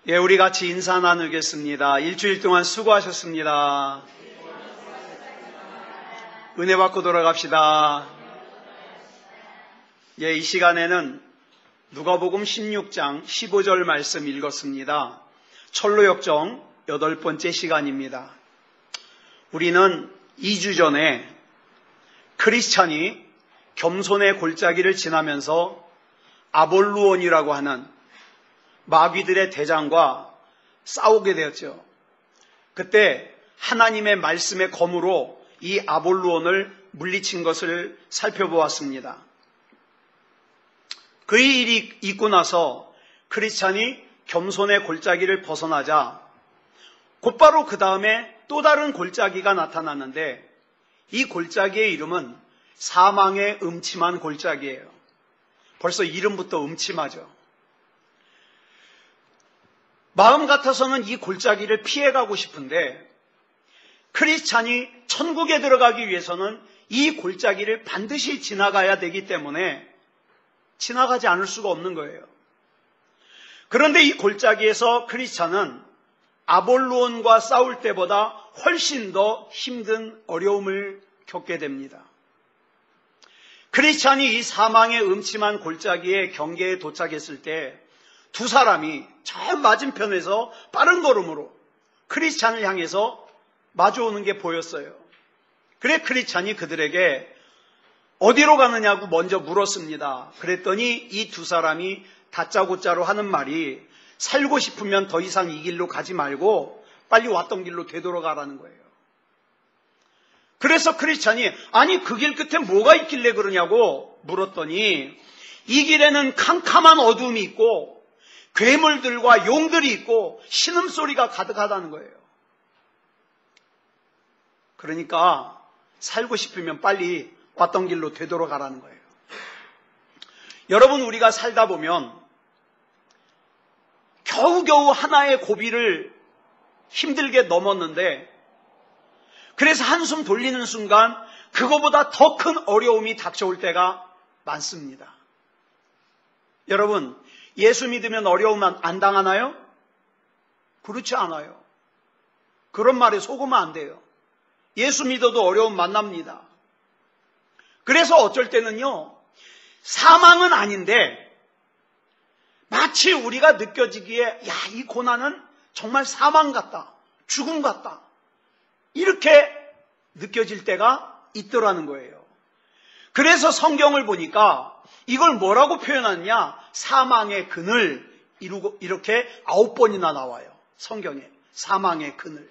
예, 우리 같이 인사 나누겠습니다. 일주일 동안 수고하셨습니다. 은혜 받고 돌아갑시다. 예, 이 시간에는 누가복음 16장 15절 말씀 읽었습니다. 철로역정 8번째 시간입니다. 우리는 2주 전에 크리스찬이 겸손의 골짜기를 지나면서 아볼루온이라고 하는 마귀들의 대장과 싸우게 되었죠. 그때 하나님의 말씀의 검으로 이 아볼루온을 물리친 것을 살펴보았습니다. 그 일이 있고 나서 크리스찬이 겸손의 골짜기를 벗어나자 곧바로 그 다음에 또 다른 골짜기가 나타났는데 이 골짜기의 이름은 사망의 음침한 골짜기예요. 벌써 이름부터 음침하죠. 마음 같아서는 이 골짜기를 피해가고 싶은데 크리스찬이 천국에 들어가기 위해서는 이 골짜기를 반드시 지나가야 되기 때문에 지나가지 않을 수가 없는 거예요. 그런데 이 골짜기에서 크리스찬은 아볼루온과 싸울 때보다 훨씬 더 힘든 어려움을 겪게 됩니다. 크리스찬이 이 사망의 음침한 골짜기의 경계에 도착했을 때 두 사람이 저 맞은편에서 빠른 걸음으로 크리스찬을 향해서 마주오는 게 보였어요. 그래 크리스찬이 그들에게 어디로 가느냐고 먼저 물었습니다. 그랬더니 이 두 사람이 다짜고짜로 하는 말이 살고 싶으면 더 이상 이 길로 가지 말고 빨리 왔던 길로 되돌아가라는 거예요. 그래서 크리스찬이 아니 그 길 끝에 뭐가 있길래 그러냐고 물었더니 이 길에는 캄캄한 어둠이 있고 괴물들과 용들이 있고 신음소리가 가득하다는 거예요. 그러니까 살고 싶으면 빨리 왔던 길로 되돌아가라는 거예요. 여러분, 우리가 살다 보면 겨우겨우 하나의 고비를 힘들게 넘었는데 그래서 한숨 돌리는 순간 그거보다 더 큰 어려움이 닥쳐올 때가 많습니다. 여러분, 예수 믿으면 어려움 안 당하나요? 그렇지 않아요. 그런 말에 속으면 안 돼요. 예수 믿어도 어려움 만납니다. 그래서 어쩔 때는요, 사망은 아닌데 마치 우리가 느껴지기에 야, 이 고난은 정말 사망 같다, 죽음 같다, 이렇게 느껴질 때가 있더라는 거예요. 그래서 성경을 보니까 이걸 뭐라고 표현하느냐, 사망의 그늘, 이렇게 9번이나 나와요. 성경에 사망의 그늘.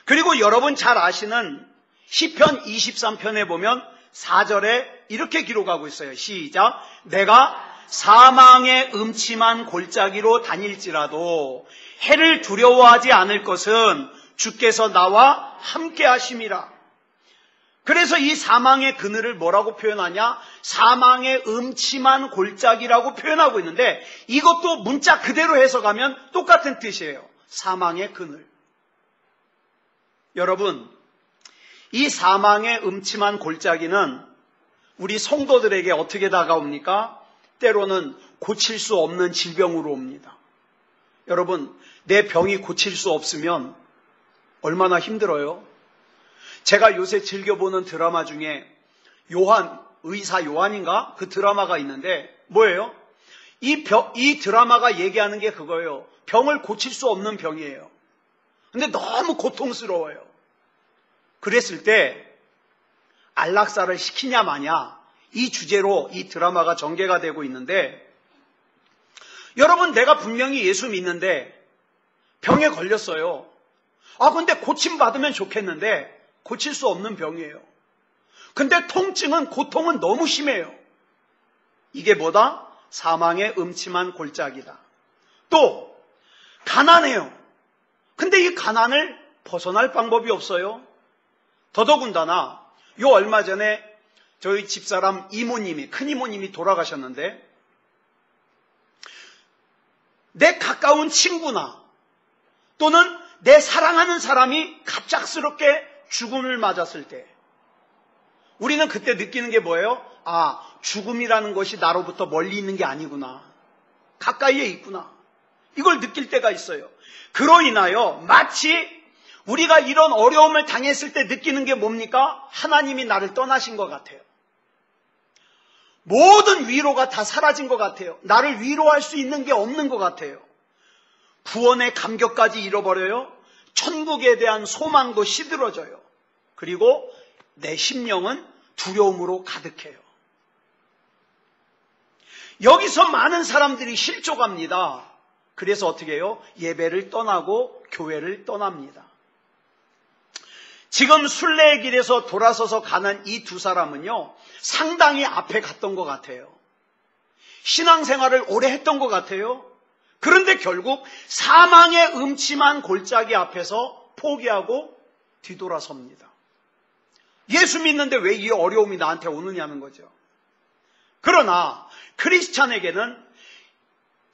그리고 여러분 잘 아시는 시편 23편에 보면 4절에 이렇게 기록하고 있어요. 시작. 내가 사망의 음침한 골짜기로 다닐지라도 해를 두려워하지 않을 것은 주께서 나와 함께 하심이라. 그래서 이 사망의 그늘을 뭐라고 표현하냐? 사망의 음침한 골짜기라고 표현하고 있는데 이것도 문자 그대로 해석하면 똑같은 뜻이에요. 사망의 그늘. 여러분, 이 사망의 음침한 골짜기는 우리 성도들에게 어떻게 다가옵니까? 때로는 고칠 수 없는 질병으로 옵니다. 여러분, 내 병이 고칠 수 없으면 얼마나 힘들어요? 제가 요새 즐겨보는 드라마 중에 의사 요한인가? 그 드라마가 있는데 뭐예요? 이 드라마가 얘기하는 게 그거예요. 병을 고칠 수 없는 병이에요. 근데 너무 고통스러워요. 그랬을 때 안락사를 시키냐 마냐, 이 주제로 이 드라마가 전개가 되고 있는데, 여러분, 내가 분명히 예수 믿는데 병에 걸렸어요. 근데 고침받으면 좋겠는데 고칠 수 없는 병이에요. 근데 고통은 너무 심해요. 이게 뭐다? 사망의 음침한 골짜기다. 또 가난해요. 근데 이 가난을 벗어날 방법이 없어요. 더더군다나 얼마 전에 저희 집사람 큰 이모님이 돌아가셨는데 내 가까운 친구나 또는 내 사랑하는 사람이 갑작스럽게 죽음을 맞았을 때 우리는 그때 느끼는 게 뭐예요? 죽음이라는 것이 나로부터 멀리 있는 게 아니구나. 가까이에 있구나. 이걸 느낄 때가 있어요. 그로 인하여 마치 우리가 이런 어려움을 당했을 때 느끼는 게 뭡니까? 하나님이 나를 떠나신 것 같아요. 모든 위로가 다 사라진 것 같아요. 나를 위로할 수 있는 게 없는 것 같아요. 구원의 감격까지 잃어버려요. 천국에 대한 소망도 시들어져요. 그리고 내 심령은 두려움으로 가득해요. 여기서 많은 사람들이 실족합니다. 그래서 어떻게 해요? 예배를 떠나고 교회를 떠납니다. 지금 순례의 길에서 돌아서서 가는 이 두 사람은요, 상당히 앞에 갔던 것 같아요. 신앙생활을 오래 했던 것 같아요. 그런데 결국 사망의 음침한 골짜기 앞에서 포기하고 뒤돌아섭니다. 예수 믿는데 왜 이 어려움이 나한테 오느냐는 거죠. 그러나 크리스찬에게는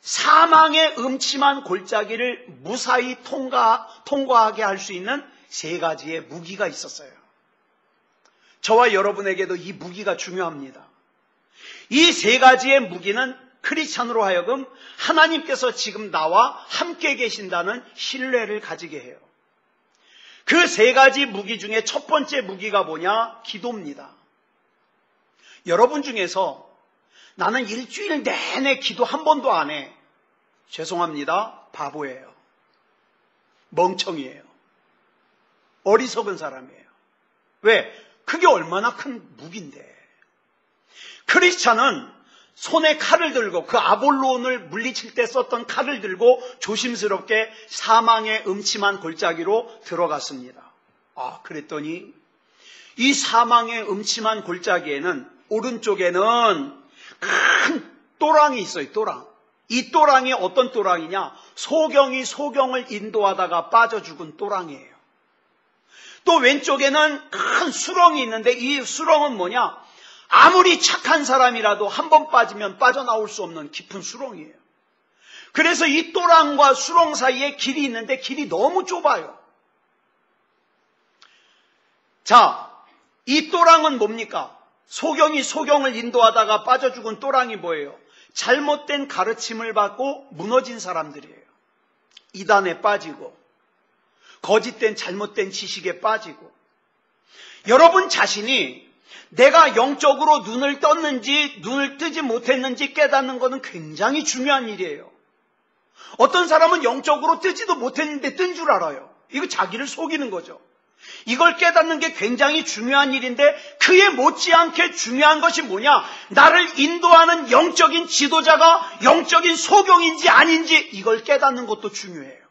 사망의 음침한 골짜기를 무사히 통과하게 할 수 있는 세 가지의 무기가 있었어요. 저와 여러분에게도 이 무기가 중요합니다. 이 세 가지의 무기는 크리스찬으로 하여금 하나님께서 지금 나와 함께 계신다는 신뢰를 가지게 해요. 그 세 가지 무기 중에 첫 번째 무기가 뭐냐? 기도입니다. 여러분 중에서 나는 일주일 내내 기도 한 번도 안 해. 죄송합니다. 바보예요. 멍청이에요. 어리석은 사람이에요. 왜? 그게 얼마나 큰 무기인데. 크리스찬은 손에 칼을 들고 그 아볼론을 물리칠 때 썼던 칼을 들고 조심스럽게 사망의 음침한 골짜기로 들어갔습니다. 그랬더니 이 사망의 음침한 골짜기에는 오른쪽에는 큰 또랑이 있어요. 또랑. 이 또랑이 어떤 또랑이냐? 소경이 소경을 인도하다가 빠져 죽은 또랑이에요. 또 왼쪽에는 큰 수렁이 있는데 이 수렁은 뭐냐? 아무리 착한 사람이라도 한 번 빠지면 빠져나올 수 없는 깊은 수렁이에요. 그래서 이 또랑과 수렁 사이에 길이 있는데 길이 너무 좁아요. 자, 이 또랑은 뭡니까? 소경이 소경을 인도하다가 빠져 죽은 또랑이 뭐예요? 잘못된 가르침을 받고 무너진 사람들이에요. 이단에 빠지고 거짓된 잘못된 지식에 빠지고 여러분 자신이 내가 영적으로 눈을 떴는지 눈을 뜨지 못했는지 깨닫는 것은 굉장히 중요한 일이에요. 어떤 사람은 영적으로 뜨지도 못했는데 뜬 줄 알아요. 이거 자기를 속이는 거죠. 이걸 깨닫는 게 굉장히 중요한 일인데 그에 못지않게 중요한 것이 뭐냐? 나를 인도하는 영적인 지도자가 영적인 소경인지 아닌지 이걸 깨닫는 것도 중요해요.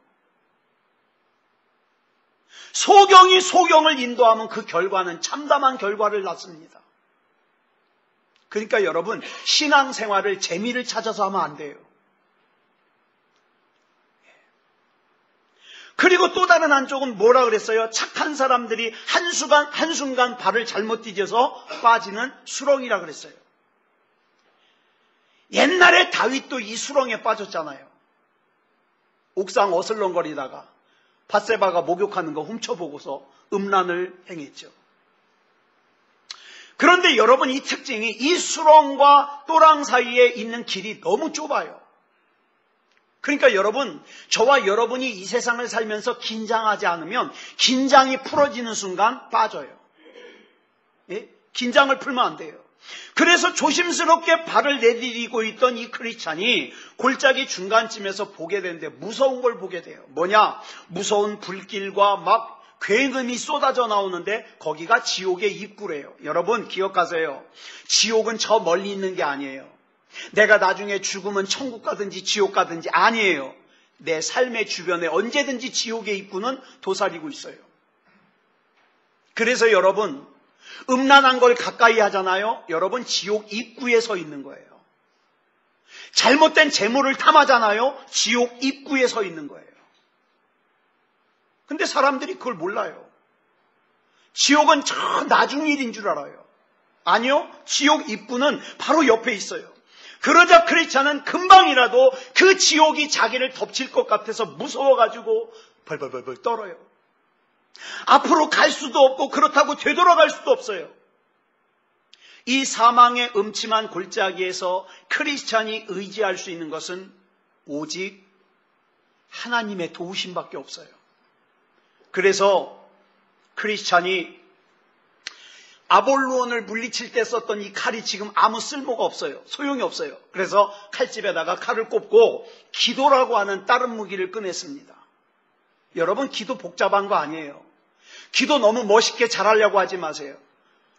소경이 소경을 인도하면 그 결과는 참담한 결과를 낳습니다. 그러니까 여러분 신앙생활을 재미를 찾아서 하면 안 돼요. 그리고 또 다른 한쪽은 뭐라 그랬어요? 착한 사람들이 한순간 발을 잘못 디뎌서 빠지는 수렁이라 그랬어요. 옛날에 다윗도 이 수렁에 빠졌잖아요. 옥상 어슬렁거리다가 밧세바가 목욕하는 거 훔쳐보고서 음란을 행했죠. 그런데 여러분 이 특징이 이 수렁과 또랑 사이에 있는 길이 너무 좁아요. 그러니까 여러분 저와 여러분이 이 세상을 살면서 긴장하지 않으면 긴장이 풀어지는 순간 빠져요. 예? 긴장을 풀면 안 돼요. 그래서 조심스럽게 발을 내디디고 있던 이 크리스찬이 골짜기 중간쯤에서 보게 되는데 무서운 걸 보게 돼요. 뭐냐? 무서운 불길과 막 굉음이 쏟아져 나오는데 거기가 지옥의 입구래요. 여러분 기억하세요. 지옥은 저 멀리 있는 게 아니에요. 내가 나중에 죽으면 천국 가든지 지옥 가든지 아니에요. 내 삶의 주변에 언제든지 지옥의 입구는 도사리고 있어요. 그래서 여러분 음란한 걸 가까이 하잖아요. 여러분 지옥 입구에 서 있는 거예요. 잘못된 재물을 탐하잖아요. 지옥 입구에 서 있는 거예요. 근데 사람들이 그걸 몰라요. 지옥은 저 나중 일인 줄 알아요. 아니요. 지옥 입구는 바로 옆에 있어요. 그러자 크리스찬은 금방이라도 그 지옥이 자기를 덮칠 것 같아서 무서워가지고 벌벌벌벌 떨어요. 앞으로 갈 수도 없고 그렇다고 되돌아갈 수도 없어요. 이 사망의 음침한 골짜기에서 크리스찬이 의지할 수 있는 것은 오직 하나님의 도우심밖에 없어요. 그래서 크리스찬이 아볼로온을 물리칠 때 썼던 이 칼이 지금 아무 쓸모가 없어요. 소용이 없어요. 그래서 칼집에다가 칼을 꼽고 기도라고 하는 다른 무기를 꺼냈습니다. 여러분, 기도 복잡한 거 아니에요. 기도 너무 멋있게 잘하려고 하지 마세요.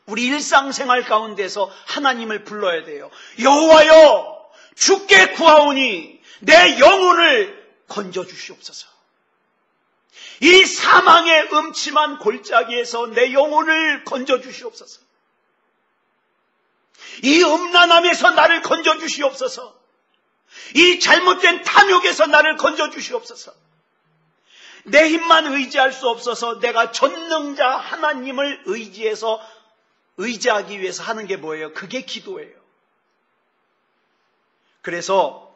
우리 일상생활 가운데서 하나님을 불러야 돼요. 여호와여, 주께 구하오니 내 영혼을 건져주시옵소서. 이 사망의 음침한 골짜기에서 내 영혼을 건져주시옵소서. 이 음란함에서 나를 건져주시옵소서. 이 잘못된 탐욕에서 나를 건져주시옵소서. 내 힘만 의지할 수 없어서 내가 전능자 하나님을 의지하기 위해서 하는 게 뭐예요? 그게 기도예요. 그래서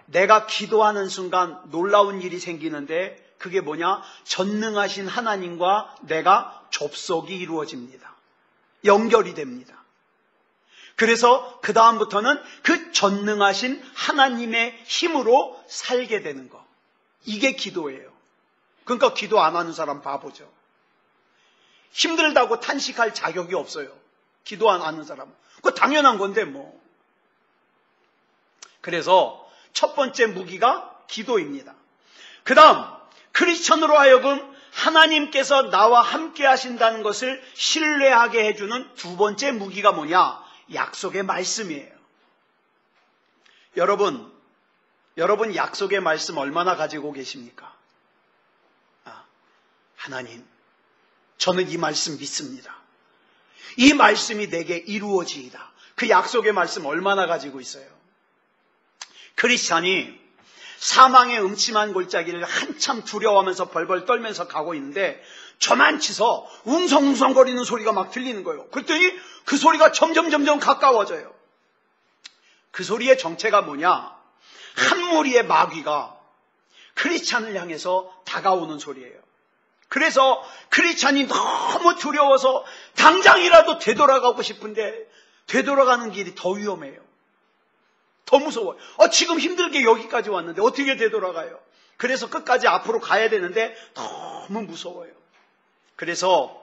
내가 기도하는 순간 놀라운 일이 생기는데 그게 뭐냐? 전능하신 하나님과 내가 접속이 이루어집니다. 연결이 됩니다. 그래서 그 다음부터는 그 전능하신 하나님의 힘으로 살게 되는 거. 이게 기도예요. 그러니까 기도 안 하는 사람 바보죠. 힘들다고 탄식할 자격이 없어요. 기도 안 하는 사람은. 그거 당연한 건데 뭐. 그래서 첫 번째 무기가 기도입니다. 그 다음 크리스천으로 하여금 하나님께서 나와 함께 하신다는 것을 신뢰하게 해주는 두 번째 무기가 뭐냐? 약속의 말씀이에요. 여러분 약속의 말씀 얼마나 가지고 계십니까? 하나님, 저는 이 말씀 믿습니다. 이 말씀이 내게 이루어지이다. 그 약속의 말씀 얼마나 가지고 있어요? 크리스찬이 사망의 음침한 골짜기를 한참 두려워하면서 벌벌 떨면서 가고 있는데 저만치서 웅성웅성거리는 소리가 막 들리는 거예요. 그랬더니 그 소리가 점점 가까워져요. 그 소리의 정체가 뭐냐? 한 무리의 마귀가 크리스찬을 향해서 다가오는 소리예요. 그래서 크리스찬이 너무 두려워서 당장이라도 되돌아가고 싶은데 되돌아가는 길이 더 위험해요. 더 무서워요. 지금 힘들게 여기까지 왔는데 어떻게 되돌아가요? 그래서 끝까지 앞으로 가야 되는데 너무 무서워요. 그래서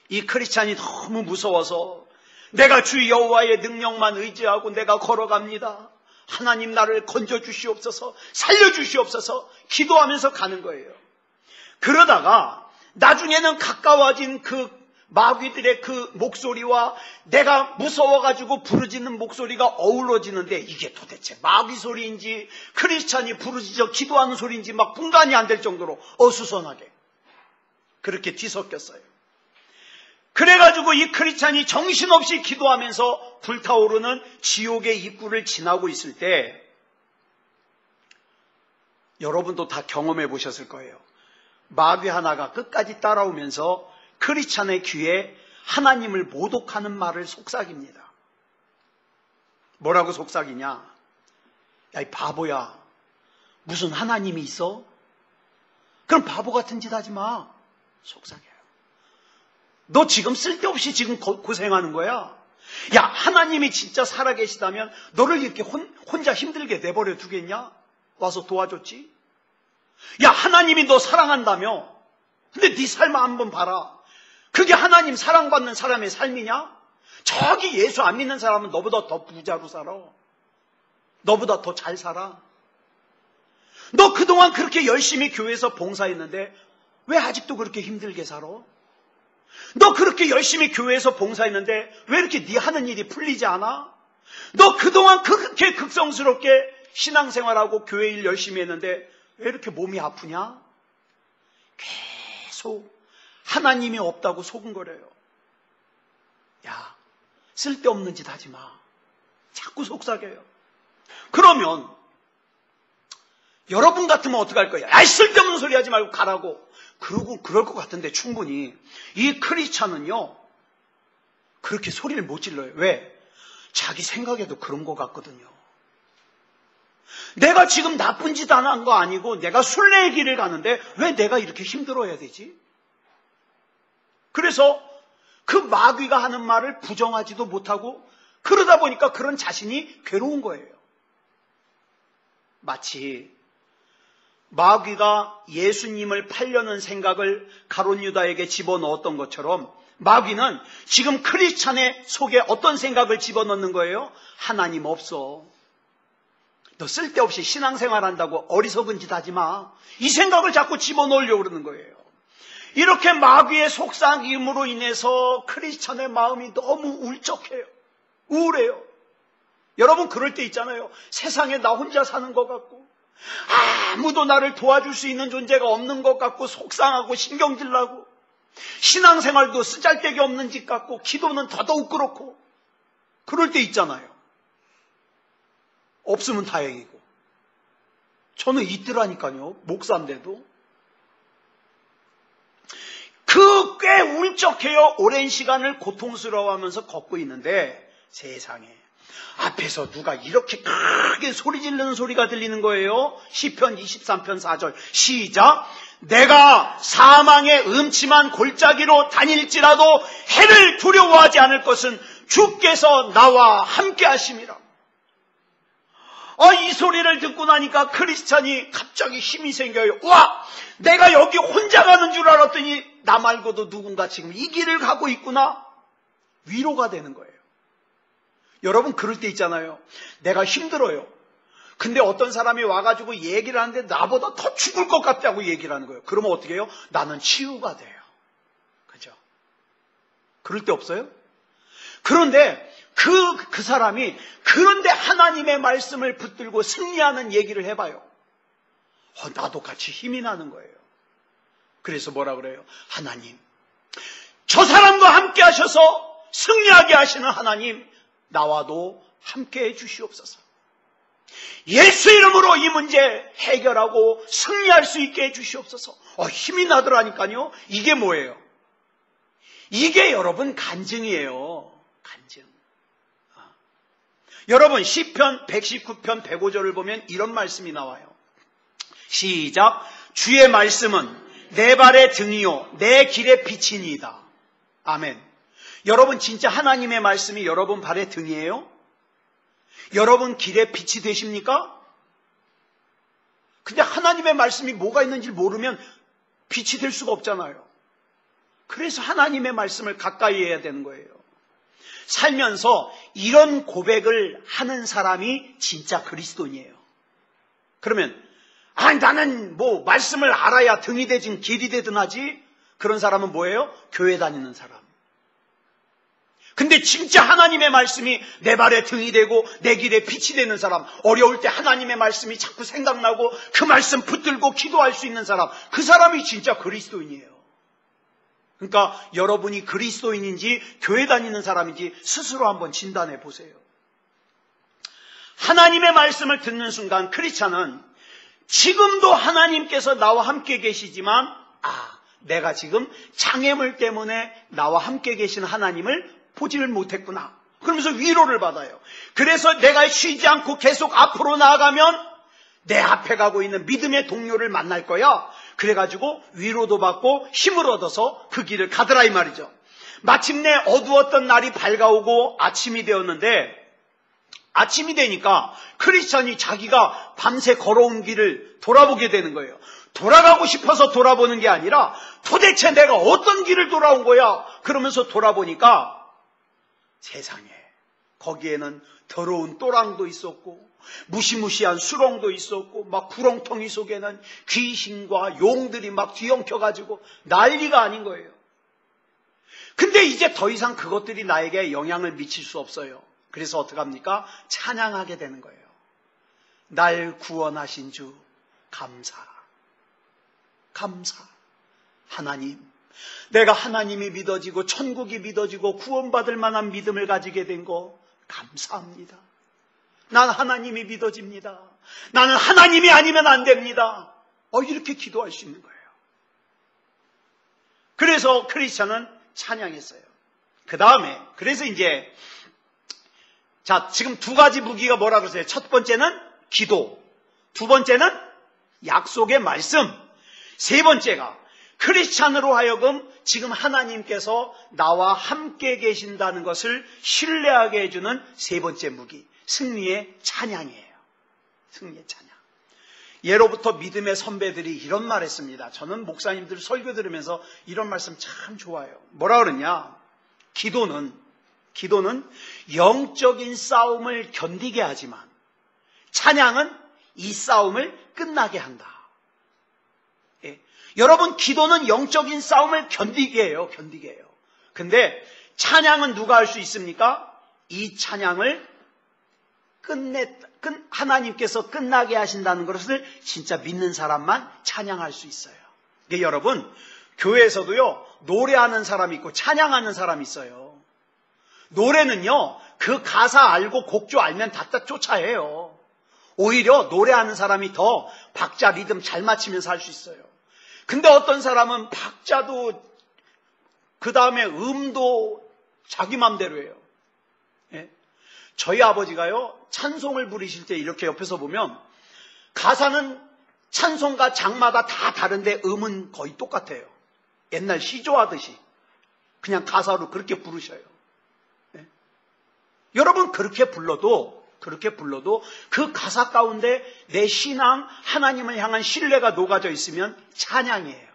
이 크리스찬이 너무 무서워서 내가 주 여호와의 능력만 의지하고 내가 걸어갑니다. 하나님 나를 건져주시옵소서, 살려주시옵소서 기도하면서 가는 거예요. 그러다가 나중에는 가까워진 그 마귀들의 그 목소리와 내가 무서워가지고 부르짖는 목소리가 어우러지는데 이게 도대체 마귀 소리인지 크리스찬이 부르짖어 기도하는 소리인지 막 분간이 안 될 정도로 어수선하게 그렇게 뒤섞였어요. 그래가지고 이 크리스찬이 정신없이 기도하면서 불타오르는 지옥의 입구를 지나고 있을 때 여러분도 다 경험해 보셨을 거예요. 마귀 하나가 끝까지 따라오면서 크리스찬의 귀에 하나님을 모독하는 말을 속삭입니다. 뭐라고 속삭이냐? 야, 이 바보야. 무슨 하나님이 있어? 그럼 바보 같은 짓 하지 마. 속삭여요. 너 지금 쓸데없이 지금 고생하는 거야. 야, 하나님이 진짜 살아계시다면 너를 이렇게 혼자 힘들게 내버려 두겠냐? 와서 도와줬지? 야, 하나님이 너 사랑한다며? 근데 네 삶 한번 봐라. 그게 하나님 사랑받는 사람의 삶이냐? 저기 예수 안 믿는 사람은 너보다 더 부자로 살아. 너보다 더 잘 살아. 너 그동안 그렇게 열심히 교회에서 봉사했는데 왜 아직도 그렇게 힘들게 살아? 너 그렇게 열심히 교회에서 봉사했는데 왜 이렇게 네 하는 일이 풀리지 않아? 너 그동안 그렇게 극성스럽게 신앙생활하고 교회 일 열심히 했는데 왜 이렇게 몸이 아프냐? 계속 하나님이 없다고 소근거려요. 야, 쓸데없는 짓 하지 마. 자꾸 속삭여요. 그러면 여러분 같으면 어떡할 거야? 야, 쓸데없는 소리 하지 말고 가라고. 그러고 그럴 것 같은데 충분히 이 크리스찬은요 그렇게 소리를 못 질러요. 왜? 자기 생각에도 그런 것 같거든요. 내가 지금 나쁜 짓 안 한 거 아니고 내가 순례의 길을 가는데 왜 내가 이렇게 힘들어야 되지? 그래서 그 마귀가 하는 말을 부정하지도 못하고 그러다 보니까 그런 자신이 괴로운 거예요. 마치 마귀가 예수님을 팔려는 생각을 가룟 유다에게 집어넣었던 것처럼 마귀는 지금 크리스찬의 속에 어떤 생각을 집어넣는 거예요? 하나님 없어. 너 쓸데없이 신앙생활한다고 어리석은 짓 하지 마. 이 생각을 자꾸 집어넣으려고 그러는 거예요. 이렇게 마귀의 속삭임으로 인해서 크리스찬의 마음이 너무 울적해요. 우울해요. 여러분 그럴 때 있잖아요. 세상에 나 혼자 사는 것 같고 아무도 나를 도와줄 수 있는 존재가 없는 것 같고 속상하고 신경질 나고 신앙생활도 쓰잘데기 없는 짓 같고 기도는 더더욱 그렇고 그럴 때 있잖아요. 없으면 다행이고. 저는 있더라니까요. 목사인데도. 꽤 울적해요. 오랜 시간을 고통스러워하면서 걷고 있는데 세상에 앞에서 누가 이렇게 크게 소리 지르는 소리가 들리는 거예요. 시편 23편 4절 시작. 내가 사망의 음침한 골짜기로 다닐지라도 해를 두려워하지 않을 것은 주께서 나와 함께 하심이라. 이 소리를 듣고 나니까 크리스찬이 갑자기 힘이 생겨요. 와, 내가 여기 혼자 가는 줄 알았더니 나 말고도 누군가 지금 이 길을 가고 있구나. 위로가 되는 거예요. 여러분 그럴 때 있잖아요. 내가 힘들어요. 근데 어떤 사람이 와가지고 얘기를 하는데 나보다 더 죽을 것 같다고 얘기를 하는 거예요. 그러면 어떻게 해요? 나는 치유가 돼요. 그죠? 그럴 때 없어요? 그런데 그 사람이 그런데 하나님의 말씀을 붙들고 승리하는 얘기를 해봐요. 나도 같이 힘이 나는 거예요. 그래서 뭐라 그래요? 하나님, 저 사람과 함께 하셔서 승리하게 하시는 하나님, 나와도 함께 해 주시옵소서. 예수 이름으로 이 문제 해결하고 승리할 수 있게 해 주시옵소서. 힘이 나더라니까요. 이게 뭐예요? 이게 여러분 간증이에요. 간증. 여러분 시편 119편 105절을 보면 이런 말씀이 나와요. 시작. 주의 말씀은 내 발의 등이요 내 길의 빛이니이다. 아멘. 여러분 진짜 하나님의 말씀이 여러분 발의 등이에요? 여러분 길의 빛이 되십니까? 근데 하나님의 말씀이 뭐가 있는지 모르면 빛이 될 수가 없잖아요. 그래서 하나님의 말씀을 가까이 해야 되는 거예요. 살면서 이런 고백을 하는 사람이 진짜 그리스도인이에요. 그러면 나는 말씀을 알아야 등이 되든 길이 되든 하지. 그런 사람은 뭐예요? 교회 다니는 사람. 근데 진짜 하나님의 말씀이 내 발에 등이 되고 내 길에 빛이 되는 사람, 어려울 때 하나님의 말씀이 자꾸 생각나고 그 말씀 붙들고 기도할 수 있는 사람, 그 사람이 진짜 그리스도인이에요. 그러니까 여러분이 그리스도인인지 교회 다니는 사람인지 스스로 한번 진단해 보세요. 하나님의 말씀을 듣는 순간 크리스찬은 지금도 하나님께서 나와 함께 계시지만 내가 지금 장애물 때문에 나와 함께 계신 하나님을 보지를 못했구나. 그러면서 위로를 받아요. 그래서 내가 쉬지 않고 계속 앞으로 나아가면 내 앞에 가고 있는 믿음의 동료를 만날 거야. 그래가지고 위로도 받고 힘을 얻어서 그 길을 가더라 이 말이죠. 마침내 어두웠던 날이 밝아오고 아침이 되었는데 아침이 되니까 크리스찬이 자기가 밤새 걸어온 길을 돌아보게 되는 거예요. 돌아가고 싶어서 돌아보는 게 아니라 도대체 내가 어떤 길을 돌아온 거야? 그러면서 돌아보니까 세상에 거기에는 더러운 또랑도 있었고 무시무시한 수렁도 있었고 막 구렁텅이 속에는 귀신과 용들이 막 뒤엉켜가지고 난리가 아닌 거예요. 근데 이제 더 이상 그것들이 나에게 영향을 미칠 수 없어요. 그래서 어떡합니까? 찬양하게 되는 거예요. 날 구원하신 주 감사. 감사. 하나님, 내가 하나님이 믿어지고 천국이 믿어지고 구원받을 만한 믿음을 가지게 된 거 감사합니다. 난 하나님이 믿어집니다. 나는 하나님이 아니면 안 됩니다. 이렇게 기도할 수 있는 거예요. 그래서 크리스찬은 찬양했어요. 그 다음에 그래서 이제 지금 두 가지 무기가 뭐라 그러세요? 첫 번째는 기도, 두 번째는 약속의 말씀, 세 번째가 크리스찬으로 하여금 지금 하나님께서 나와 함께 계신다는 것을 신뢰하게 해주는 세 번째 무기, 승리의 찬양이에요. 승리의 찬양. 예로부터 믿음의 선배들이 이런 말 했습니다. 저는 목사님들 설교 들으면서 이런 말씀 참 좋아요. 뭐라 그러냐? 기도는 영적인 싸움을 견디게 하지만 찬양은 이 싸움을 끝나게 한다. 예. 여러분, 기도는 영적인 싸움을 견디게 해요. 근데 찬양은 누가 할 수 있습니까? 이 찬양을 하나님께서 끝나게 하신다는 것을 진짜 믿는 사람만 찬양할 수 있어요. 그러니까 여러분, 교회에서도요, 노래하는 사람이 있고 찬양하는 사람이 있어요. 노래는요, 그 가사 알고 곡조 알면 다 쫓아해요. 오히려 노래하는 사람이 더 박자 리듬 잘 맞추면서 할 수 있어요. 근데 어떤 사람은 박자도 그 다음에 음도 자기 맘대로 해요. 예? 저희 아버지가요, 찬송을 부르실 때 이렇게 옆에서 보면 가사는 찬송가 장마다 다 다른데 음은 거의 똑같아요. 옛날 시조하듯이 그냥 가사로 그렇게 부르셔요. 예? 여러분, 그렇게 불러도 그 가사 가운데 내 신앙, 하나님을 향한 신뢰가 녹아져 있으면 찬양이에요.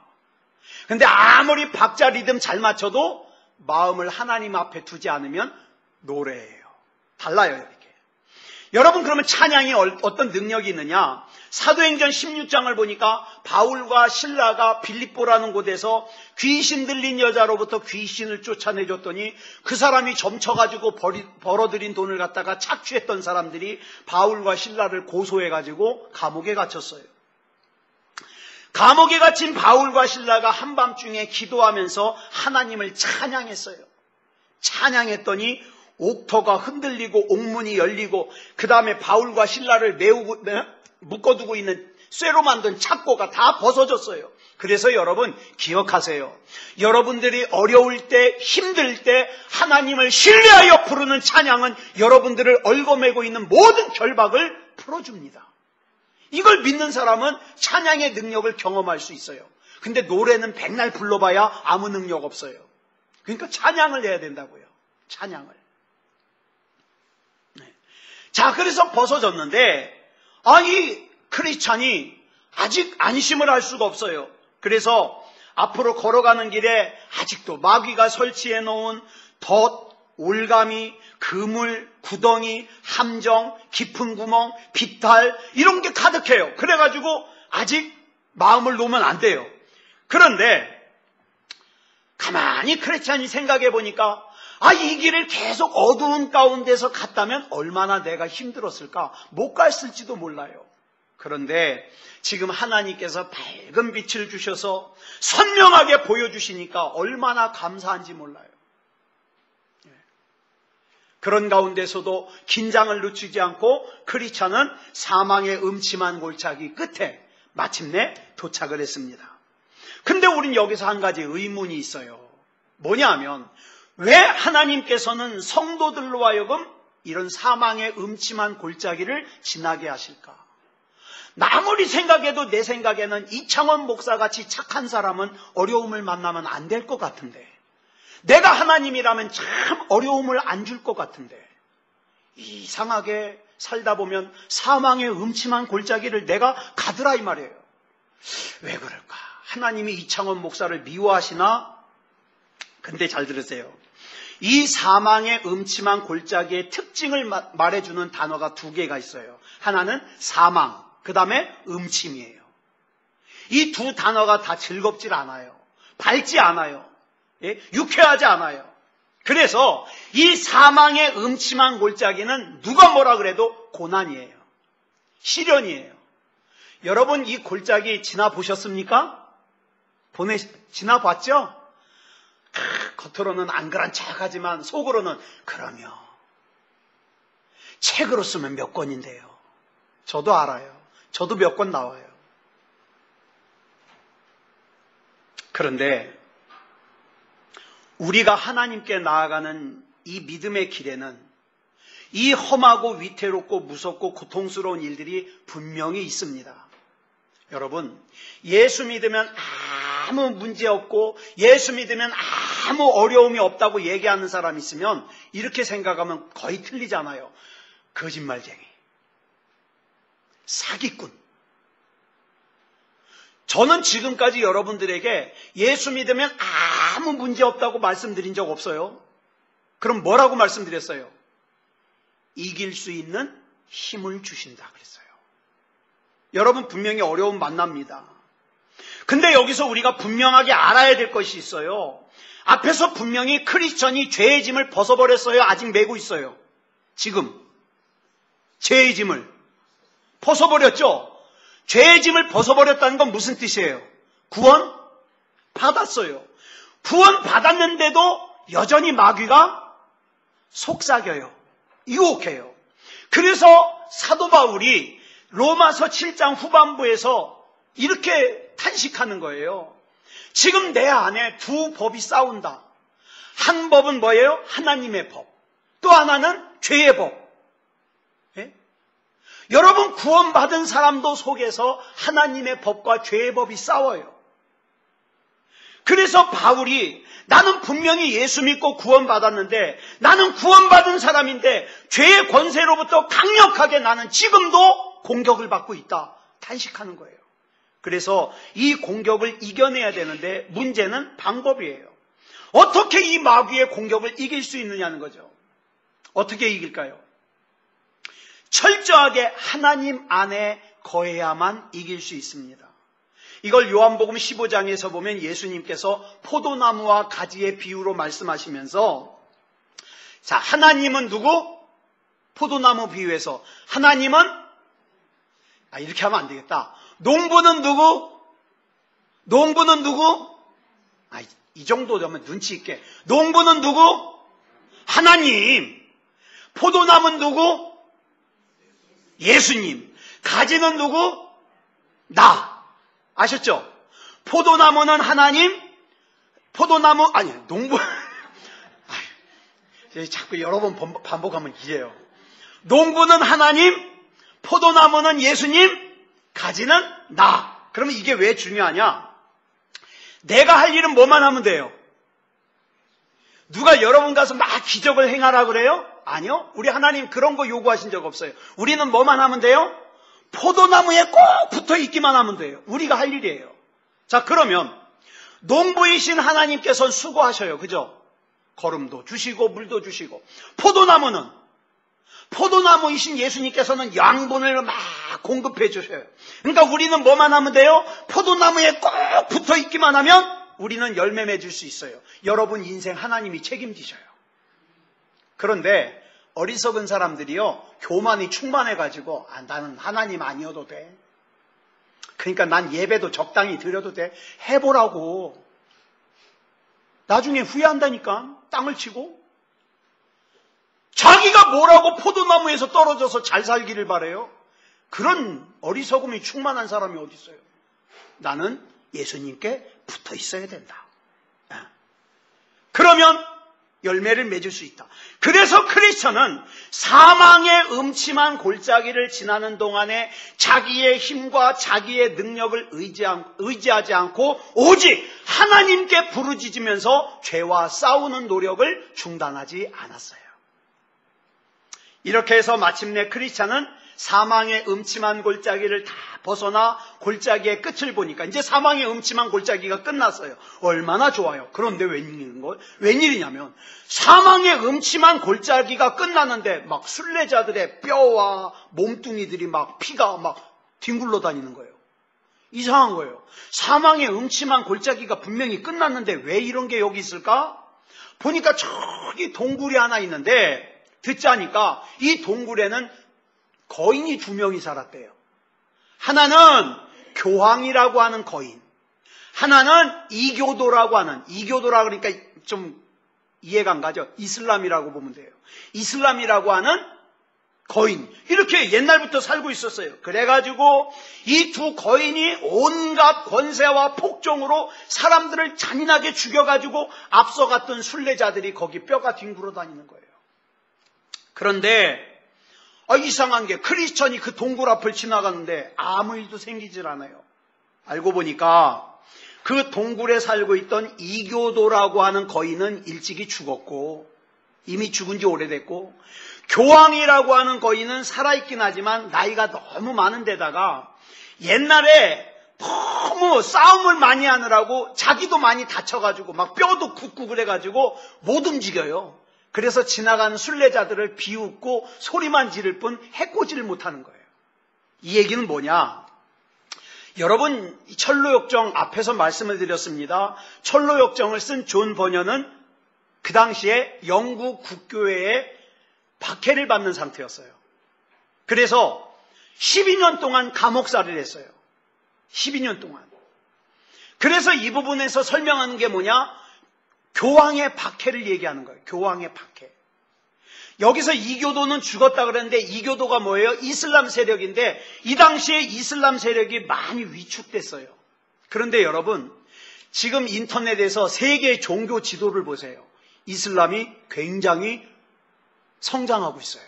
근데 아무리 박자 리듬 잘 맞춰도 마음을 하나님 앞에 두지 않으면 노래예요. 달라요, 이렇게. 여러분, 그러면 찬양이 어떤 능력이 있느냐? 사도행전 16장을 보니까 바울과 실라가 빌립보라는 곳에서 귀신 들린 여자로부터 귀신을 쫓아내줬더니 그 사람이 점쳐가지고 벌어들인 돈을 갖다가 착취했던 사람들이 바울과 실라를 고소해가지고 감옥에 갇혔어요. 감옥에 갇힌 바울과 실라가 한밤중에 기도하면서 하나님을 찬양했어요. 찬양했더니 옥터가 흔들리고 옥문이 열리고 그 다음에 바울과 실라를 묶어두고 있는 쇠로 만든 착고가 다 벗어졌어요. 그래서 여러분 기억하세요. 여러분들이 어려울 때, 힘들 때 하나님을 신뢰하여 부르는 찬양은 여러분들을 얽어매고 있는 모든 결박을 풀어줍니다. 이걸 믿는 사람은 찬양의 능력을 경험할 수 있어요. 근데 노래는 백날 불러봐야 아무 능력 없어요. 그러니까 찬양을 해야 된다고요. 찬양을. 네. 자, 그래서 벗어졌는데 이 크리스찬이 아직 안심을 할 수가 없어요. 그래서 앞으로 걸어가는 길에 아직도 마귀가 설치해 놓은 덫, 올가미, 그물, 구덩이, 함정, 깊은 구멍, 비탈 이런 게 가득해요. 그래가지고 아직 마음을 놓으면 안 돼요. 그런데 가만히 크리스찬이 생각해 보니까 이 길을 계속 어두운 가운데서 갔다면 얼마나 내가 힘들었을까? 못 갔을지도 몰라요. 그런데 지금 하나님께서 밝은 빛을 주셔서 선명하게 보여주시니까 얼마나 감사한지 몰라요. 그런 가운데서도 긴장을 늦추지 않고 크리스찬은 사망의 음침한 골짜기 끝에 마침내 도착을 했습니다. 근데 우린 여기서 한 가지 의문이 있어요. 뭐냐면 왜 하나님께서는 성도들로 하여금 이런 사망의 음침한 골짜기를 지나게 하실까? 아무리 생각해도 내 생각에는 이창원 목사같이 착한 사람은 어려움을 만나면 안 될 것 같은데, 내가 하나님이라면 참 어려움을 안 줄 것 같은데, 이상하게 살다 보면 사망의 음침한 골짜기를 내가 가더라 이 말이에요. 왜 그럴까? 하나님이 이창원 목사를 미워하시나? 근데 잘 들으세요. 이 사망의 음침한 골짜기의 특징을 말해주는 단어가 두 개가 있어요. 하나는 사망, 그 다음에 음침이에요. 이 두 단어가 다 즐겁질 않아요. 밝지 않아요. 예? 유쾌하지 않아요. 그래서 이 사망의 음침한 골짜기는 누가 뭐라 그래도 고난이에요. 시련이에요. 여러분 이 골짜기 지나보셨습니까? 지나봤죠? 겉으로는 안 그런 척하지만 속으로는 그러며 책으로 쓰면 몇 권인데요. 저도 알아요. 저도 몇 권 나와요. 그런데 우리가 하나님께 나아가는 이 믿음의 길에는 이 험하고 위태롭고 무섭고 고통스러운 일들이 분명히 있습니다. 여러분, 예수 믿으면 아무 문제 없고 예수 믿으면 아무 어려움이 없다고 얘기하는 사람 있으면 이렇게 생각하면 거의 틀리잖아요. 거짓말쟁이, 사기꾼, 저는 지금까지 여러분들에게 예수 믿으면 아무 문제 없다고 말씀드린 적 없어요. 그럼 뭐라고 말씀드렸어요? 이길 수 있는 힘을 주신다 그랬어요. 여러분 분명히 어려움 만납니다. 근데 여기서 우리가 분명하게 알아야 될 것이 있어요. 앞에서 분명히 크리스천이 죄의 짐을 벗어버렸어요? 아직 메고 있어요? 지금 죄의 짐을 벗어버렸죠? 죄의 짐을 벗어버렸다는 건 무슨 뜻이에요? 구원 받았어요. 구원 받았는데도 여전히 마귀가 속삭여요. 유혹해요. 그래서 사도 바울이 로마서 7장 후반부에서 이렇게 탄식하는 거예요. 지금 내 안에 두 법이 싸운다. 한 법은 뭐예요? 하나님의 법. 또 하나는 죄의 법. 예? 여러분 구원받은 사람도 속에서 하나님의 법과 죄의 법이 싸워요. 그래서 바울이 나는 분명히 예수 믿고 구원받았는데 나는 구원받은 사람인데 죄의 권세로부터 강력하게 나는 지금도 공격을 받고 있다. 탄식하는 거예요. 그래서 이 공격을 이겨내야 되는데 문제는 방법이에요. 어떻게 이 마귀의 공격을 이길 수 있느냐는 거죠. 어떻게 이길까요? 철저하게 하나님 안에 거해야만 이길 수 있습니다. 이걸 요한복음 15장에서 보면 예수님께서 포도나무와 가지의 비유로 말씀하시면서 자, 하나님은 누구? 포도나무 비유에서 하나님은 이렇게 하면 안 되겠다. 농부는 누구? 농부는 누구? 이 정도 되면 눈치 있게. 농부는 누구? 하나님. 포도나무는 누구? 예수님. 가지는 누구? 나. 아셨죠? 포도나무는 하나님, 농부. 자꾸 여러 번 반복하면 이래요. 농부는 하나님, 포도나무는 예수님, 가지는 나. 그러면 이게 왜 중요하냐? 내가 할 일은 뭐만 하면 돼요? 누가 여러분 가서 막 기적을 행하라 그래요? 아니요. 우리 하나님 그런 거 요구하신 적 없어요. 우리는 뭐만 하면 돼요? 포도나무에 꼭 붙어 있기만 하면 돼요. 우리가 할 일이에요. 자, 그러면 농부이신 하나님께서는 수고하셔요. 그죠? 거름도 주시고 물도 주시고. 포도나무이신 예수님께서는 양분을 막 공급해 주셔요. 그러니까 우리는 뭐만 하면 돼요? 포도나무에 꼭 붙어 있기만 하면 우리는 열매 맺을 수 있어요. 여러분 인생 하나님이 책임지셔요. 그런데 어리석은 사람들이요, 교만이 충만해가지고 나는 하나님 아니어도 돼. 그러니까 난 예배도 적당히 드려도 돼. 해보라고. 나중에 후회한다니까. 땅을 치고. 자기가 뭐라고 포도나무에서 떨어져서 잘 살기를 바래요. 그런 어리석음이 충만한 사람이 어디 있어요. 나는 예수님께 붙어 있어야 된다. 그러면 열매를 맺을 수 있다. 그래서 크리스천은 사망의 음침한 골짜기를 지나는 동안에 자기의 힘과 자기의 능력을 의지하지 않고 오직 하나님께 부르짖으면서 죄와 싸우는 노력을 중단하지 않았어요. 이렇게 해서 마침내 크리스천은 사망의 음침한 골짜기를 다 벗어나 골짜기의 끝을 보니까 이제 사망의 음침한 골짜기가 끝났어요. 얼마나 좋아요. 그런데 웬일이냐면 사망의 음침한 골짜기가 끝났는데 막 순례자들의 뼈와 몸뚱이들이 막 피가 막 뒹굴러 다니는 거예요. 이상한 거예요. 사망의 음침한 골짜기가 분명히 끝났는데 왜 이런 게 여기 있을까? 보니까 저기 동굴이 하나 있는데 듣자니까 이 동굴에는 거인이 2명이 살았대요. 하나는 교황이라고 하는 거인, 하나는 이교도라고 하는, 이교도라 그러니까 좀 이해가 안 가죠? 이슬람이라고 보면 돼요. 이슬람이라고 하는 거인, 이렇게 옛날부터 살고 있었어요. 그래가지고 이 두 거인이 온갖 권세와 폭정으로 사람들을 잔인하게 죽여가지고 앞서갔던 순례자들이 거기 뼈가 뒹굴어 다니는 거예요. 그런데 이상한 게 크리스천이 그 동굴 앞을 지나가는데 아무 일도 생기질 않아요. 알고 보니까 그 동굴에 살고 있던 이교도라고 하는 거인은 일찍이 죽었고 이미 죽은 지 오래됐고, 교황이라고 하는 거인은 살아있긴 하지만 나이가 너무 많은 데다가 옛날에 너무 너무 싸움을 많이 하느라고 자기도 많이 다쳐가지고 막 뼈도 굳고 그래가지고 못 움직여요. 그래서 지나가는 순례자들을 비웃고 소리만 지를 뿐 해코지를 못하는 거예요. 이 얘기는 뭐냐? 여러분, 철로역정 앞에서 말씀을 드렸습니다. 철로역정을 쓴 존 버녀는 그 당시에 영국 국교회에 박해를 받는 상태였어요. 그래서 12년 동안 감옥살이를 했어요. 12년 동안. 그래서 이 부분에서 설명하는 게 뭐냐? 교황의 박해를 얘기하는 거예요. 교황의 박해. 여기서 이교도는 죽었다 그랬는데 이교도가 뭐예요? 이슬람 세력인데 이 당시에 이슬람 세력이 많이 위축됐어요. 그런데 여러분, 지금 인터넷에서 세계 종교 지도를 보세요. 이슬람이 굉장히 성장하고 있어요.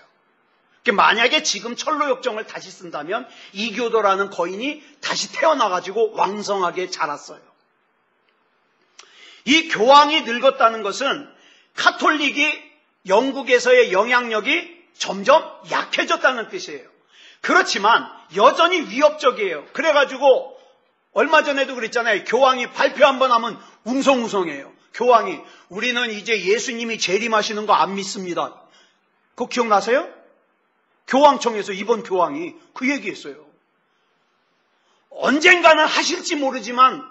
만약에 지금 철로역정을 다시 쓴다면 이교도라는 거인이 다시 태어나가지고 왕성하게 자랐어요. 이 교황이 늙었다는 것은 카톨릭이 영국에서의 영향력이 점점 약해졌다는 뜻이에요. 그렇지만 여전히 위협적이에요. 그래가지고 얼마 전에도 그랬잖아요. 교황이 발표 한번 하면 웅성웅성해요. 교황이 우리는 이제 예수님이 재림하시는 거 안 믿습니다. 그거 기억나세요? 교황청에서 이번 교황이 그 얘기했어요. 언젠가는 하실지 모르지만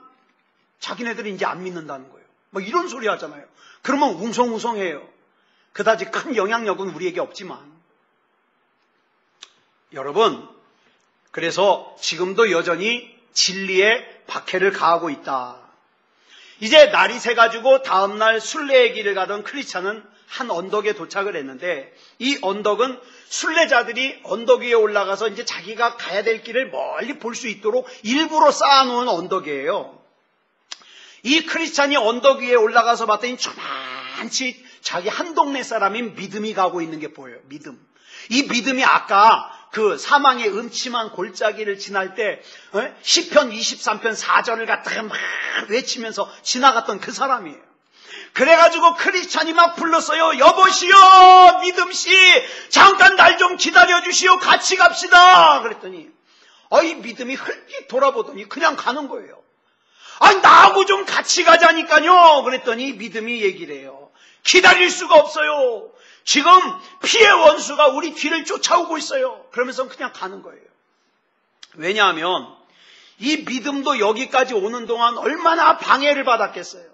자기네들이 이제 안 믿는다는 거예요. 뭐 이런 소리 하잖아요. 그러면 웅성웅성해요. 그다지 큰 영향력은 우리에게 없지만. 여러분, 그래서 지금도 여전히 진리의 박해를 가하고 있다. 이제 날이 새가지고 다음날 순례의 길을 가던 크리스찬은 한 언덕에 도착을 했는데 이 언덕은 순례자들이 언덕 위에 올라가서 이제 자기가 가야 될 길을 멀리 볼 수 있도록 일부러 쌓아놓은 언덕이에요. 이 크리스찬이 언덕 위에 올라가서 봤더니 저만치 자기 한 동네 사람인 믿음이 가고 있는 게 보여요. 믿음. 이 믿음이 아까 그 사망의 음침한 골짜기를 지날 때 시편 23편 4절을 갖다가 막 외치면서 지나갔던 그 사람이에요. 그래가지고 크리스찬이 막 불렀어요. 여보시오, 믿음씨, 잠깐 날 좀 기다려주시오. 같이 갑시다. 그랬더니 이 믿음이 흘낏 돌아보더니 그냥 가는 거예요. 나하고 좀 같이 가자니까요. 그랬더니 믿음이 얘기를 해요. 기다릴 수가 없어요. 지금 피의 원수가 우리 뒤를 쫓아오고 있어요. 그러면서 그냥 가는 거예요. 왜냐하면 이 믿음도 여기까지 오는 동안 얼마나 방해를 받았겠어요.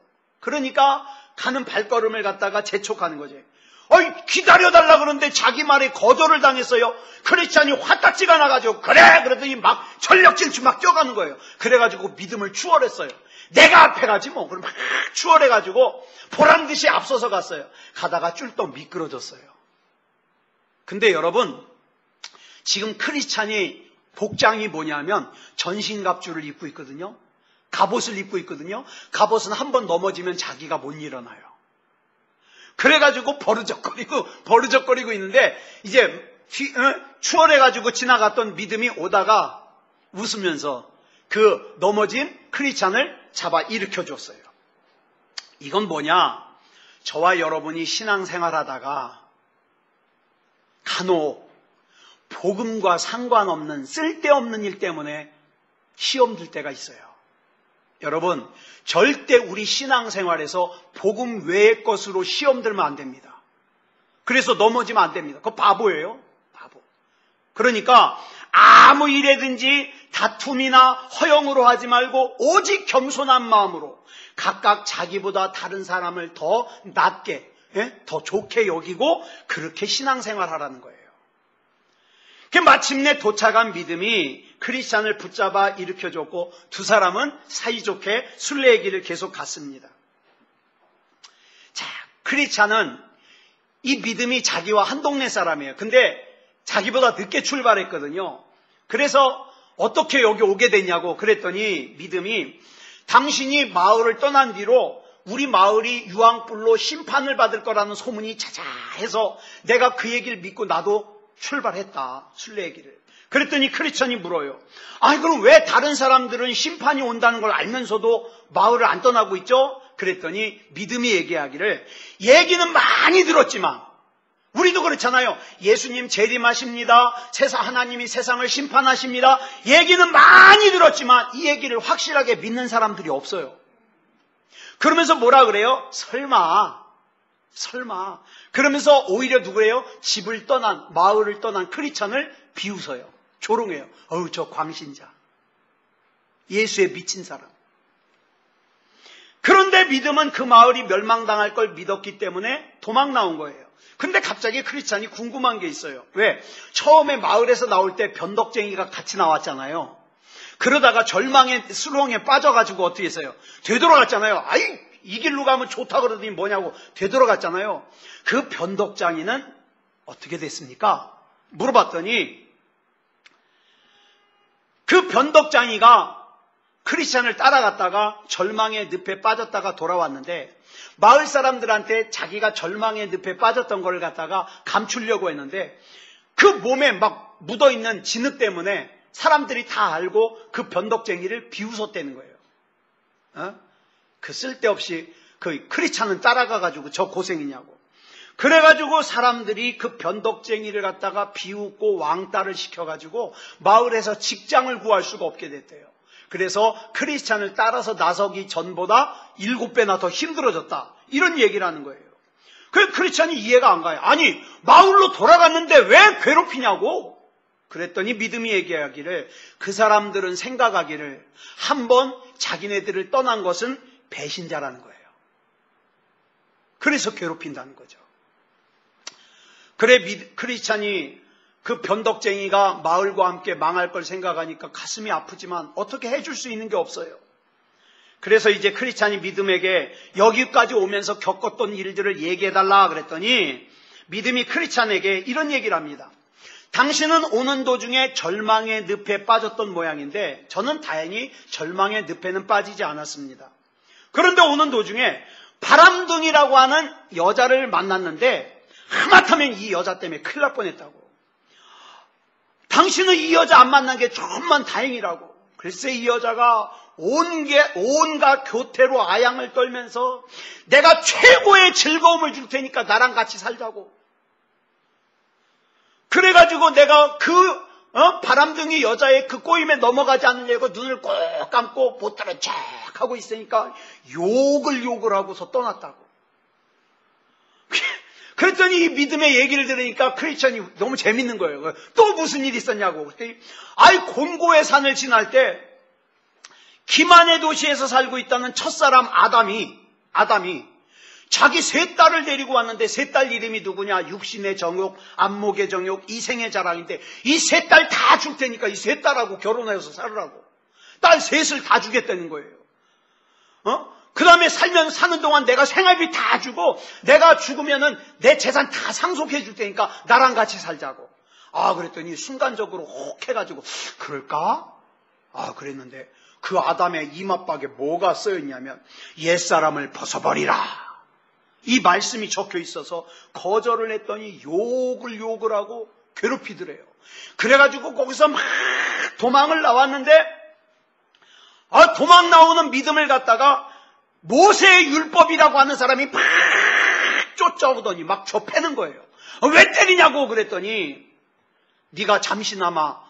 그러니까 가는 발걸음을 갖다가 재촉하는 거죠. 기다려달라 그러는데 자기 말에 거절을 당했어요. 크리스찬이 화딱지가 나가지고 그래! 그랬더니 막 전력질주 막 뛰어가는 거예요. 그래가지고 믿음을 추월했어요. 내가 앞에 가지 뭐. 그럼 막 추월해가지고 보란듯이 앞서서 갔어요. 가다가 쫄떡 미끄러졌어요. 근데 여러분, 지금 크리스찬이 복장이 뭐냐면 전신갑주를 입고 있거든요. 갑옷을 입고 있거든요. 갑옷은 한번 넘어지면 자기가 못 일어나요. 그래가지고 버르적거리고 있는데 이제 추월해가지고 지나갔던 믿음이 오다가 웃으면서 그 넘어진 크리스찬을 잡아 일으켜줬어요. 이건 뭐냐? 저와 여러분이 신앙생활하다가 간혹 복음과 상관없는 쓸데없는 일 때문에 시험 들 때가 있어요. 여러분, 절대 우리 신앙생활에서 복음 외의 것으로 시험 들면 안 됩니다. 그래서 넘어지면 안 됩니다. 그거 바보예요. 바보. 그러니까 아무 일에든지 다툼이나 허영으로 하지 말고 오직 겸손한 마음으로 각각 자기보다 다른 사람을 더 낮게, 더 좋게 여기고 그렇게 신앙생활하라는 거예요. 마침내 도착한 믿음이 크리스찬을 붙잡아 일으켜줬고 두 사람은 사이좋게 순례의 길을 계속 갔습니다. 자, 크리스찬은 이 믿음이 자기와 한 동네 사람이에요. 근데 자기보다 늦게 출발했거든요. 그래서 어떻게 여기 오게 됐냐고 그랬더니 믿음이 당신이 마을을 떠난 뒤로 우리 마을이 유황불로 심판을 받을 거라는 소문이 자자해서 내가 그 얘기를 믿고 나도 출발했다. 순례의 길을. 그랬더니 크리스찬이 물어요. 그럼 왜 다른 사람들은 심판이 온다는 걸 알면서도 마을을 안 떠나고 있죠? 그랬더니 믿음이 얘기하기를 얘기는 많이 들었지만 우리도 그렇잖아요. 예수님 재림하십니다. 하나님이 세상을 심판하십니다. 얘기는 많이 들었지만 이 얘기를 확실하게 믿는 사람들이 없어요. 그러면서 뭐라 그래요? 설마. 그러면서 오히려 누구래요? 집을 떠난, 마을을 떠난 크리스찬을 비웃어요. 조롱해요. 어우, 저 광신자. 예수에 미친 사람. 그런데 믿음은 그 마을이 멸망당할 걸 믿었기 때문에 도망 나온 거예요. 근데 갑자기 크리스찬이 궁금한 게 있어요. 왜? 처음에 마을에서 나올 때 변덕쟁이가 같이 나왔잖아요. 그러다가 절망의 수렁에 빠져가지고 어떻게 했어요? 되돌아갔잖아요. 아이, 이 길로 가면 좋다 그러더니 뭐냐고 되돌아갔잖아요. 그 변덕쟁이는 어떻게 됐습니까? 물어봤더니 그 변덕쟁이가 크리스찬을 따라갔다가 절망의 늪에 빠졌다가 돌아왔는데 마을 사람들한테 자기가 절망의 늪에 빠졌던 걸 갖다가 감추려고 했는데 그 몸에 막 묻어있는 진흙 때문에 사람들이 다 알고 그 변덕쟁이를 비웃었다는 거예요. 그 쓸데없이 그 크리스찬은 따라가가지고 저 고생이냐고. 그래가지고 사람들이 그 변덕쟁이를 갖다가 비웃고 왕따를 시켜가지고 마을에서 직장을 구할 수가 없게 됐대요. 그래서 크리스찬을 따라서 나서기 전보다 7배나 더 힘들어졌다. 이런 얘기를 하는 거예요. 그 크리스찬이 이해가 안 가요. 아니, 마을로 돌아갔는데 왜 괴롭히냐고. 그랬더니 믿음이 얘기하기를 그 사람들은 생각하기를 한번 자기네들을 떠난 것은 배신자라는 거예요. 그래서 괴롭힌다는 거죠. 그래 크리스찬이 그 변덕쟁이가 마을과 함께 망할 걸 생각하니까 가슴이 아프지만 어떻게 해줄 수 있는 게 없어요. 그래서 이제 크리스찬이 믿음에게 여기까지 오면서 겪었던 일들을 얘기해달라 그랬더니 믿음이 크리스찬에게 이런 얘기를 합니다. 당신은 오는 도중에 절망의 늪에 빠졌던 모양인데 저는 다행히 절망의 늪에는 빠지지 않았습니다. 그런데 오는 도중에 바람둥이라고 하는 여자를 만났는데 하마터면 이 여자 때문에 큰일 날 뻔했다고. 당신은 이 여자 안 만난 게 정말 다행이라고. 글쎄 이 여자가 온갖 교태로 아양을 떨면서 내가 최고의 즐거움을 줄 테니까 나랑 같이 살자고. 그래가지고 내가 그 바람둥이 여자의 그 꼬임에 넘어가지 않으려고 눈을 꼭 감고 보따리 쫙 하고 있으니까 욕을 하고서 떠났다고. 그랬더니 이 믿음의 얘기를 들으니까 크리스천이 너무 재밌는 거예요. 또 무슨 일이 있었냐고. 그랬더니 곤고의 산을 지날 때 기만의 도시에서 살고 있다는 첫사람 아담이 자기 세 딸을 데리고 왔는데 세 딸 이름이 누구냐? 육신의 정욕, 안목의 정욕, 이생의 자랑인데 이 세 딸 다 줄 테니까 이 세 딸하고 결혼해서 살으라고. 딸 셋을 다 주겠다는 거예요. 그 다음에 사는 동안 내가 생활비 다 주고 내가 죽으면은 내 재산 다 상속해 줄 테니까 나랑 같이 살자고. 그랬더니 순간적으로 혹 해가지고 그럴까? 그랬는데 그 아담의 이맛박에 뭐가 쓰였냐면 옛사람을 벗어버리라. 이 말씀이 적혀 있어서 거절을 했더니 욕을 하고 괴롭히더래요. 그래가지고 거기서 막 도망을 나왔는데 도망 나오는 믿음을 갖다가 모세의 율법이라고 하는 사람이 막 쫓아오더니 막 좁혀는 거예요. 왜 때리냐고 그랬더니 네가 잠시나마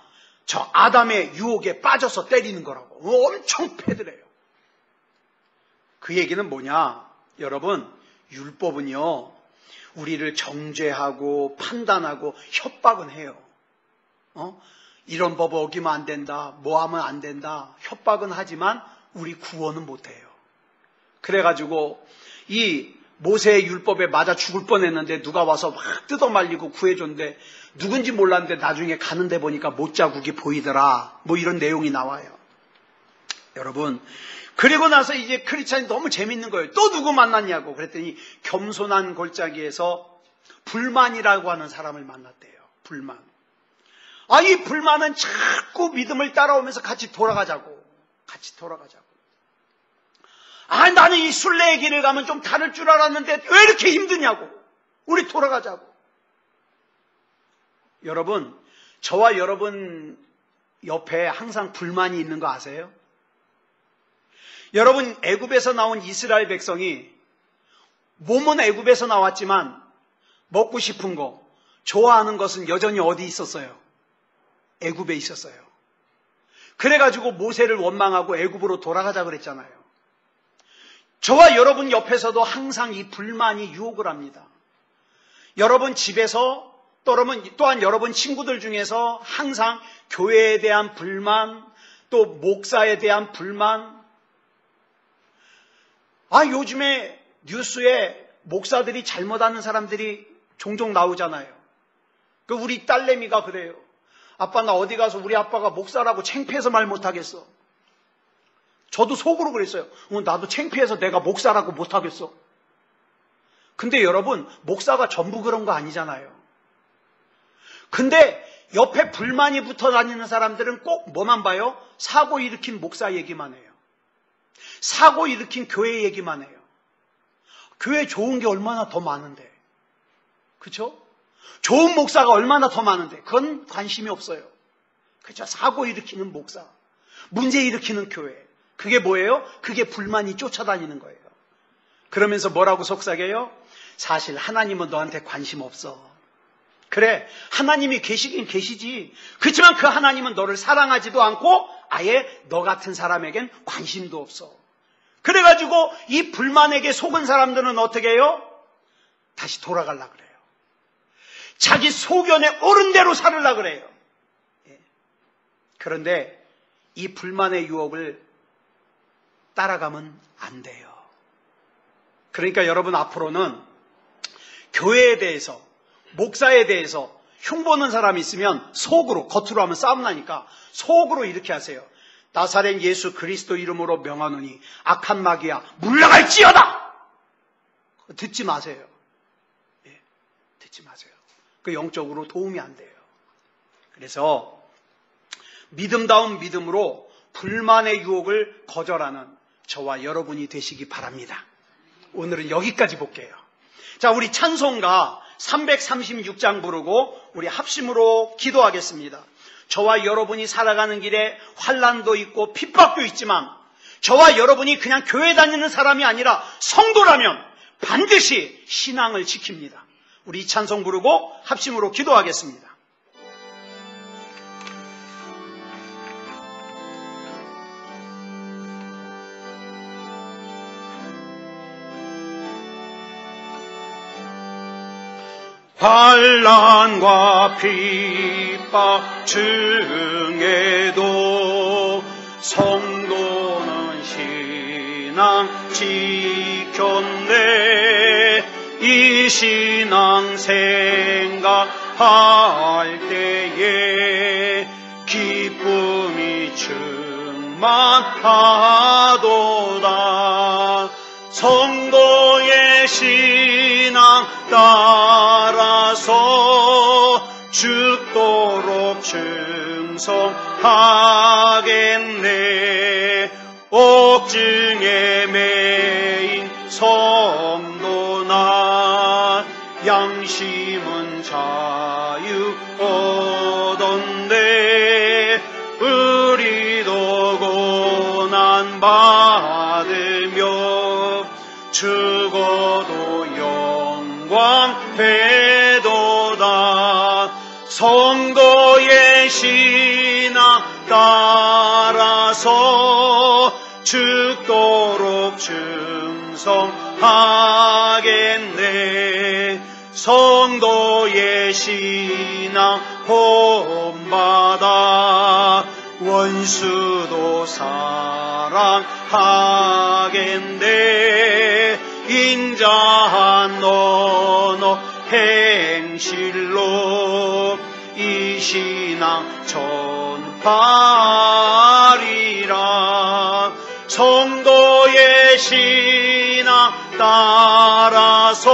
저 아담의 유혹에 빠져서 때리는 거라고. 엄청 패더래요. 그 얘기는 뭐냐? 여러분, 율법은요 우리를 정죄하고 판단하고 협박은 해요. 이런 법 어기면 안 된다, 뭐 하면 안 된다 협박은 하지만 우리 구원은 못해요. 그래가지고 이 모세의 율법에 맞아 죽을 뻔했는데 누가 와서 막 뜯어말리고 구해줬는데 누군지 몰랐는데 나중에 가는데 보니까 못자국이 보이더라. 뭐 이런 내용이 나와요. 여러분, 그리고 나서 이제 크리스찬이 너무 재밌는 거예요. 또 누구 만났냐고 그랬더니 겸손한 골짜기에서 불만이라고 하는 사람을 만났대요. 불만. 이 불만은 자꾸 믿음을 따라오면서 같이 돌아가자고. 나는 이 순례의 길을 가면 좀 다를 줄 알았는데 왜 이렇게 힘드냐고. 우리 돌아가자고. 여러분, 저와 여러분 옆에 항상 불만이 있는 거 아세요? 여러분, 애굽에서 나온 이스라엘 백성이 몸은 애굽에서 나왔지만 먹고 싶은 거, 좋아하는 것은 여전히 어디 있었어요? 애굽에 있었어요. 그래가지고 모세를 원망하고 애굽으로 돌아가자 그랬잖아요. 저와 여러분 옆에서도 항상 이 불만이 유혹을 합니다. 여러분 집에서 또한 여러분 친구들 중에서 항상 교회에 대한 불만, 또 목사에 대한 불만. 요즘에 뉴스에 목사들이 잘못하는 사람들이 종종 나오잖아요. 우리 딸내미가 그래요. 아빠, 나 어디 가서 우리 아빠가 목사라고 창피해서 말 못하겠어. 저도 속으로 그랬어요. 나도 창피해서 내가 목사라고 못하겠어. 근데 여러분, 목사가 전부 그런 거 아니잖아요. 근데 옆에 불만이 붙어 다니는 사람들은 꼭 뭐만 봐요? 사고 일으킨 목사 얘기만 해요. 사고 일으킨 교회 얘기만 해요. 교회 좋은 게 얼마나 더 많은데. 그렇죠? 좋은 목사가 얼마나 더 많은데 그건 관심이 없어요. 그렇죠? 사고 일으키는 목사, 문제 일으키는 교회. 그게 뭐예요? 그게 불만이 쫓아다니는 거예요. 그러면서 뭐라고 속삭여요? 사실 하나님은 너한테 관심 없어. 그래, 하나님이 계시긴 계시지. 그렇지만 그 하나님은 너를 사랑하지도 않고 아예 너 같은 사람에겐 관심도 없어. 그래가지고 이 불만에게 속은 사람들은 어떻게 해요? 다시 돌아가려고 그래요. 자기 소견에 옳은 대로 살으려고 그래요. 그런데 이 불만의 유혹을 따라가면 안 돼요. 그러니까 여러분 앞으로는 교회에 대해서, 목사에 대해서 흉보는 사람이 있으면 속으로, 겉으로 하면 싸움 나니까 속으로 이렇게 하세요. 나사렛 예수 그리스도 이름으로 명하노니 악한 마귀야 물러갈지어다. 듣지 마세요. 듣지 마세요. 그 영적으로 도움이 안 돼요. 그래서 믿음다운 믿음으로 불만의 유혹을 거절하는 저와 여러분이 되시기 바랍니다. 오늘은 여기까지 볼게요. 자, 우리 찬송가 336장 부르고 우리 합심으로 기도하겠습니다. 저와 여러분이 살아가는 길에 환난도 있고 핍박도 있지만 저와 여러분이 그냥 교회 다니는 사람이 아니라 성도라면 반드시 신앙을 지킵니다. 우리 이 찬송 부르고 합심으로 기도하겠습니다. 환난과 핍박 중에도 성도는 신앙 지켰네. 이 신앙 생각할 때에 기쁨이 충만하도다. 성도의 신앙 따라서 죽도록 충성하겠네. 옥중에 매인 성도나 양심은 자유 얻었네. 우리도 고난 받으며 죽어도 영광 되도다. 성도의 신앙 따라서 죽도록 충성하겠네. 성도의 신앙 본받아 원수도 사랑하겠네. 인자한 언어 행실로 이 신앙 전파하리라. 성도의 신앙 따라서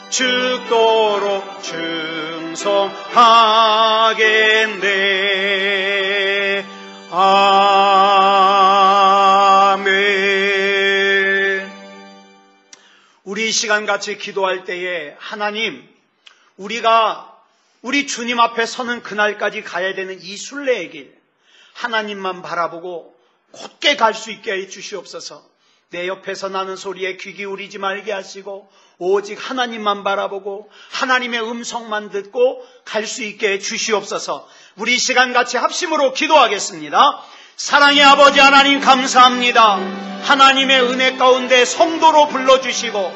죽도록 충성하겠네. 아멘. 우리 이 시간 같이 기도할 때에 하나님, 우리 주님 앞에 서는 그날까지 가야 되는 이 순례의 길, 하나님만 바라보고 곧게 갈 수 있게 해 주시옵소서. 내 옆에서 나는 소리에 귀 기울이지 말게 하시고 오직 하나님만 바라보고 하나님의 음성만 듣고 갈 수 있게 해 주시옵소서. 우리 이 시간 같이 합심으로 기도하겠습니다. 사랑의 아버지 하나님 감사합니다. 하나님의 은혜 가운데 성도로 불러주시고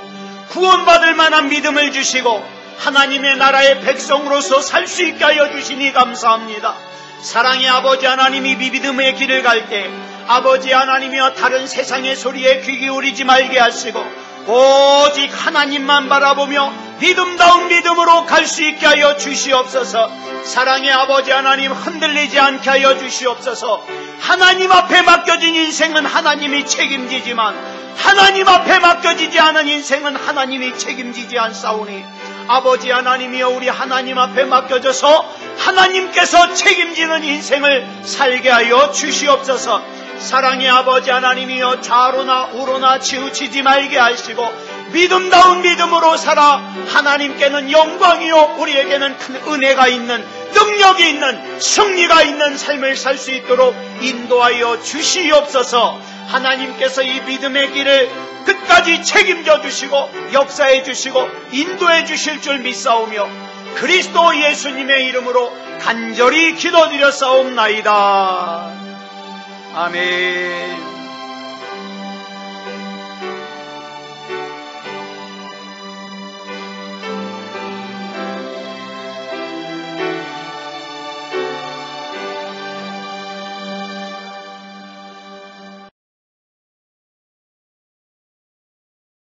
구원받을 만한 믿음을 주시고 하나님의 나라의 백성으로서 살 수 있게 하여 주시니 감사합니다. 사랑의 아버지 하나님이 믿음의 길을 갈 때 아버지 하나님이여 다른 세상의 소리에 귀 기울이지 말게 하시고 오직 하나님만 바라보며 믿음다운 믿음으로 갈 수 있게 하여 주시옵소서. 사랑의 아버지 하나님 흔들리지 않게 하여 주시옵소서. 하나님 앞에 맡겨진 인생은 하나님이 책임지지만 하나님 앞에 맡겨지지 않은 인생은 하나님이 책임지지 않사오니 아버지 하나님이여 우리 하나님 앞에 맡겨져서 하나님께서 책임지는 인생을 살게 하여 주시옵소서. 사랑의 아버지 하나님이여 좌로나 우로나 치우치지 말게 하시고 믿음다운 믿음으로 살아 하나님께는 영광이요 우리에게는 큰 은혜가 있는 능력이 있는 승리가 있는 삶을 살 수 있도록 인도하여 주시옵소서. 하나님께서 이 믿음의 길을 끝까지 책임져 주시고 역사해 주시고 인도해 주실 줄 믿사오며 그리스도 예수님의 이름으로 간절히 기도드렸사옵나이다. 아멘.